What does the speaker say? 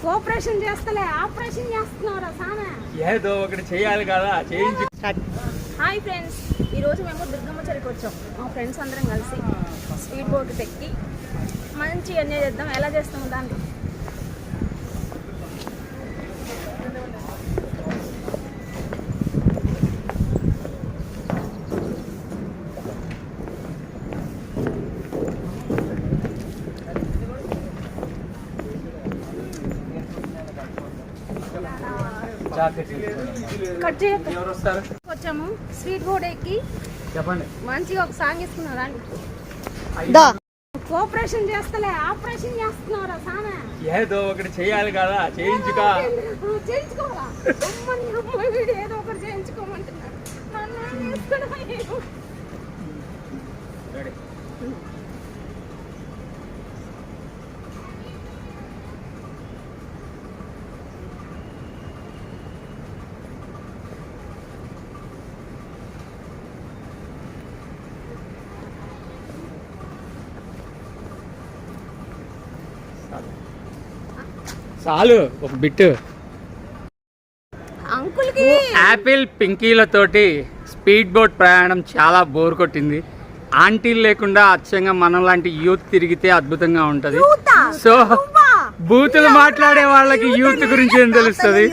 Cooperation చేస్తలే operation చేస్తున్నారా సామె ఏదో ఒకటి చేయాలి కదా చేయించు. హాయ్ ఫ్రెండ్స్, ఈరోజు మేము దుర్గమ్మ చెరుకు వచ్చాం. మా ఫ్రెండ్స్ అందరం కలిసి స్పీడ్ బోట్ ఎక్కి మంచి ఎంజాయ్ చేద్దాం. ఎలా చేస్తాము దాన్ని కట్ చేయొద్దు. వచ్చాము స్వీట్ బోర్డ్ ఎక్కి చెప్పండి. మంచిగా ఒక సాంగ్ ఇస్తున్నాం. రండి. కోఆపరేషన్ చేస్తలే ఆపరేషన్ చేస్తున్నారా సామె ఏదో ఒకటి చేయాలి కదా చేయించుగా. చేయించుకోవాలా? వీడు ఏదో ఒకటి చేయించుకోమంటున్నాడు. చాలు ఒక బిట్. అంకుల్కి యాపిల్ పింకీలతోటి స్పీడ్ బోట్ ప్రయాణం చాలా బోర్ కొట్టింది. ఆంటీలు లేకుండా అచ్చంగా మనం లాంటి యూత్ తిరిగితే అద్భుతంగా ఉంటది. సో బూతులు మాట్లాడే వాళ్ళకి యూత్ గురించి ఏం తెలుస్తుంది?